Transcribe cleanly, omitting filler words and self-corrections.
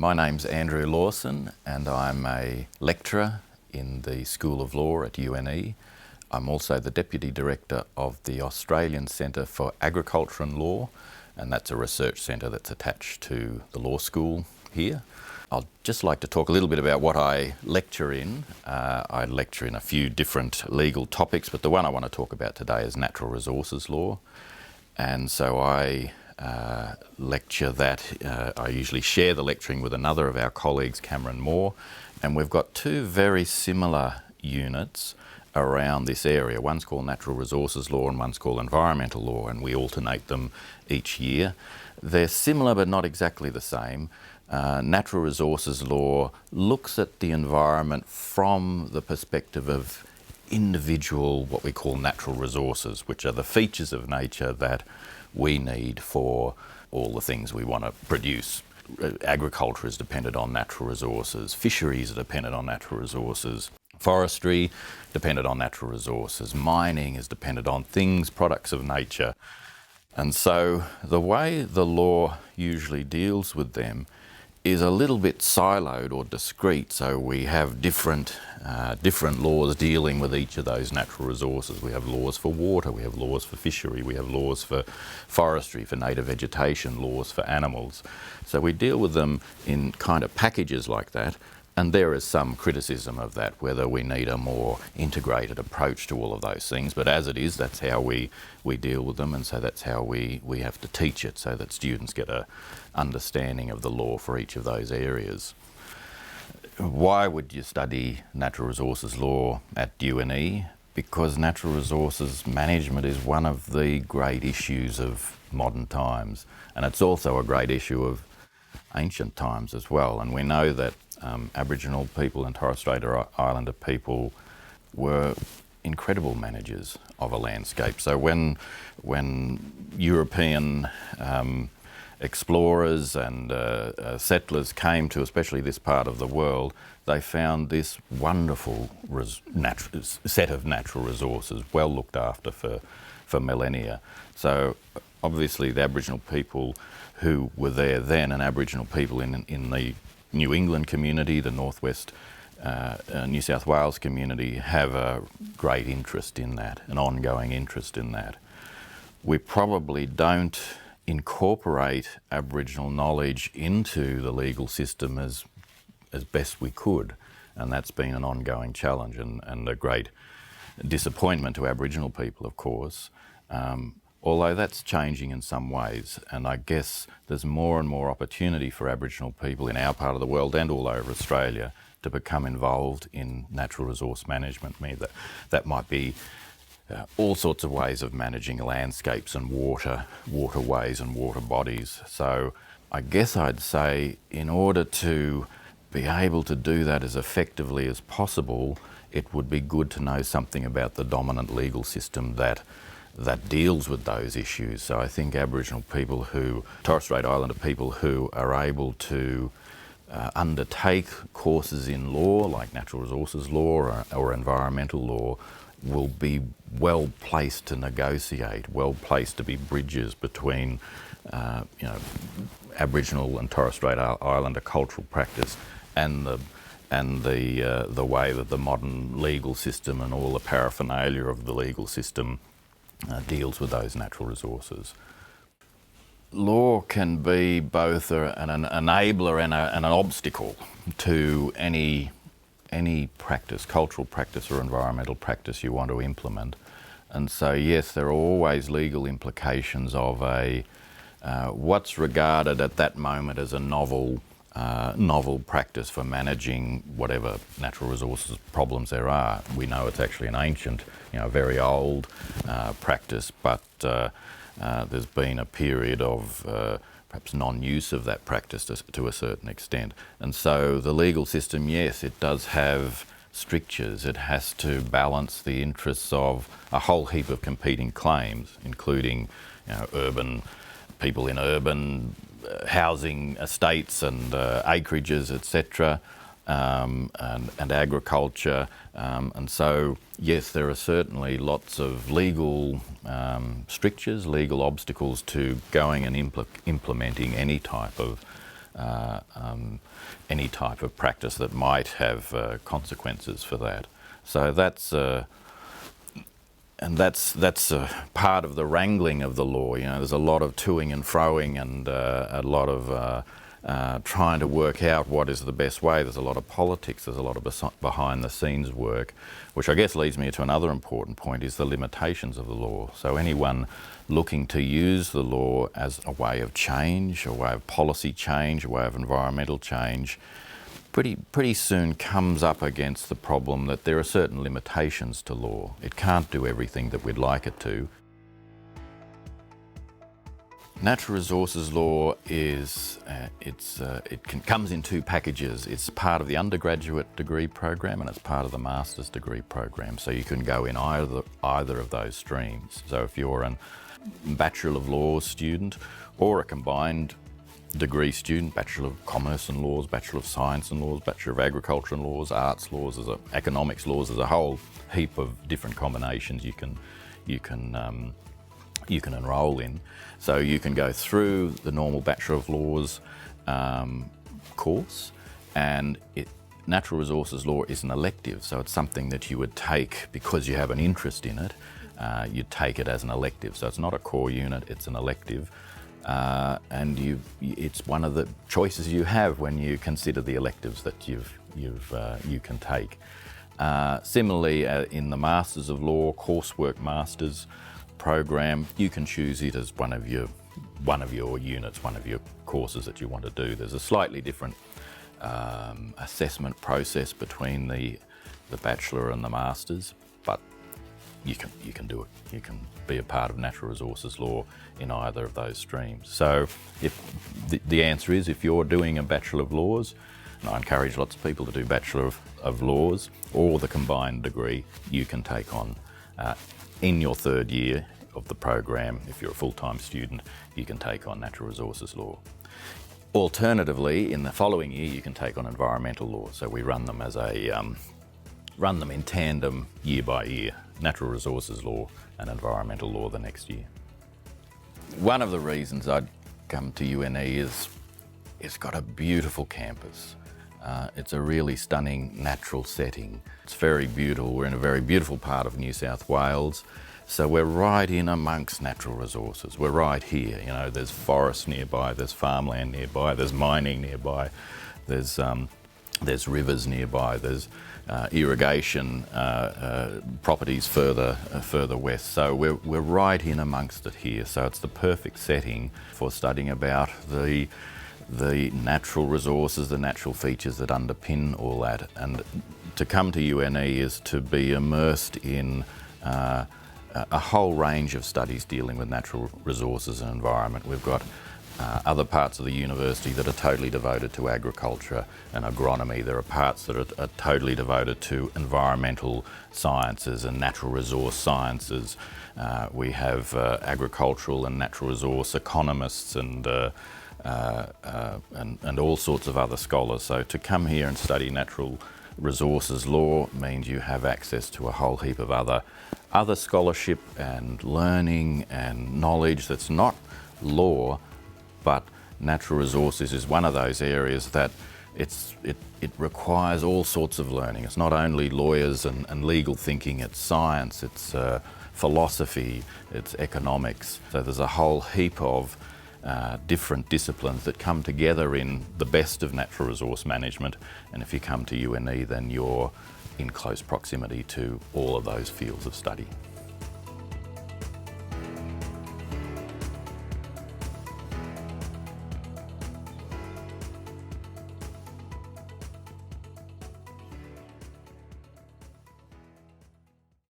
My name's Andrew Lawson and I'm a lecturer in the School of Law at UNE. I'm also the Deputy Director of the Australian Centre for Agriculture and Law, and that's a research centre that's attached to the law school here. I'd just like to talk a little bit about what I lecture in. I lecture in a few different legal topics, but the one I want to talk about today is natural resources law. And so I lecture that. I usually share the lecturing with another of our colleagues, Cameron Moore, and we've got two very similar units around this area. One's called natural resources law and one's called environmental law, and we alternate them each year. They're similar but not exactly the same. Natural resources law looks at the environment from the perspective of individual, what we call natural resources, which are the features of nature that we need for all the things we want to produce. Agriculture is dependent on natural resources, fisheries are dependent on natural resources, forestry dependent on natural resources, mining is dependent on things, products of nature. And so the way the law usually deals with them is a little bit siloed or discrete, so we have different laws dealing with each of those natural resources. We have laws for water, we have laws for fishery, we have laws for forestry, for native vegetation, laws for animals. So we deal with them in kind of packages like that, and there is some criticism of that, whether we need a more integrated approach to all of those things. But as it is, that's how we deal with them, and so that's how we have to teach it, so that students get a understanding of the law for each of those areas. Why would you study natural resources law at UNE? Because natural resources management is one of the great issues of modern times, and it's also a great issue of ancient times as well. And we know that Aboriginal people and Torres Strait Islander people were incredible managers of a landscape. So when European explorers and settlers came to especially this part of the world, they found this wonderful set of natural resources well looked after for millennia. So obviously the Aboriginal people who were there then, and Aboriginal people in the New England community, the Northwest New South Wales community, have a great interest in that, an ongoing interest in that. We probably don't incorporate Aboriginal knowledge into the legal system as best we could, and that's been an ongoing challenge and a great disappointment to Aboriginal people, of course. Although that's changing in some ways, and I guess there's more and more opportunity for Aboriginal people in our part of the world and all over Australia to become involved in natural resource management. I mean, that might be all sorts of ways of managing landscapes and waterways and water bodies. So I guess I'd say in order to be able to do that as effectively as possible, it would be good to know something about the dominant legal system that deals with those issues. So I think Aboriginal people Torres Strait Islander people who are able to undertake courses in law, like natural resources law or environmental law, will be well placed to negotiate, well placed to be bridges between Aboriginal and Torres Strait Islander cultural practice and the way that the modern legal system and all the paraphernalia of the legal system deals with those natural resources. Law can be both an enabler and an obstacle to any practice, cultural practice or environmental practice you want to implement. And so yes, there are always legal implications of what's regarded at that moment as a novel practice for managing whatever natural resources problems there are. We know it's actually an ancient, very old practice, but there's been a period of perhaps non-use of that practice to a certain extent. And so the legal system, yes, it does have strictures. It has to balance the interests of a whole heap of competing claims, including urban people in urban housing estates and acreages, etc., and agriculture. And so, yes, there are certainly lots of legal strictures, legal obstacles to going and implementing any type of any type of practice that might have consequences for that. So that's part of the wrangling of the law. You know, there's a lot of toing and froing and a lot of trying to work out what is the best way. There's a lot of politics, there's a lot of behind the scenes work, which I guess leads me to another important point, is the limitations of the law. So anyone looking to use the law as a way of change, a way of policy change, a way of environmental change, pretty soon comes up against the problem that there are certain limitations to law. It can't do everything that we'd like it to. Natural resources law is, comes in two packages. It's part of the undergraduate degree program and it's part of the master's degree program. So you can go in either of those streams. So if you're a Bachelor of Laws student or a combined degree student, Bachelor of Commerce and Laws, Bachelor of Science and Laws, Bachelor of Agriculture and Laws, Arts Laws, Economics Laws, there's a whole heap of different combinations you can enrol in. So you can go through the normal Bachelor of Laws course, and Natural Resources Law is an elective, so it's something that you would take because you have an interest in it. You'd take it as an elective, so it's not a core unit, it's an elective. And it's one of the choices you have when you consider the electives that you can take. Similarly, in the Masters of Law coursework Masters program, you can choose it as one of your units, one of your courses that you want to do. There's a slightly different assessment process between the Bachelor and the Masters, but you can do it. You can be a part of Natural Resources Law in either of those streams. So if the answer is, if you're doing a Bachelor of Laws, and I encourage lots of people to do Bachelor of Laws or the combined degree, you can take on in your third year of the program. If you're a full-time student, you can take on Natural Resources Law. Alternatively, in the following year, you can take on Environmental Law. So we run them as run them in tandem year by year, Natural Resources Law and Environmental Law the next year. One of the reasons I'd come to UNE is it's got a beautiful campus. It's a really stunning natural setting. It's very beautiful. We're in a very beautiful part of New South Wales. So we're right in amongst natural resources. We're right here. You know, there's forests nearby, there's farmland nearby, there's mining nearby, there's rivers nearby, there's irrigation properties further west. So we're right in amongst it here. So it's the perfect setting for studying about the natural resources, the natural features that underpin all that. And to come to UNE is to be immersed in a whole range of studies dealing with natural resources and environment. We've got other parts of the university that are totally devoted to agriculture and agronomy. There are parts that are totally devoted to environmental sciences and natural resource sciences. We have agricultural and natural resource economists and all sorts of other scholars. So to come here and study natural resources law means you have access to a whole heap of other scholarship and learning and knowledge that's not law, but natural resources is one of those areas that it requires all sorts of learning. It's not only lawyers and legal thinking, it's science, it's philosophy, it's economics. So there's a whole heap of different disciplines that come together in the best of natural resource management, and if you come to UNE then you're in close proximity to all of those fields of study.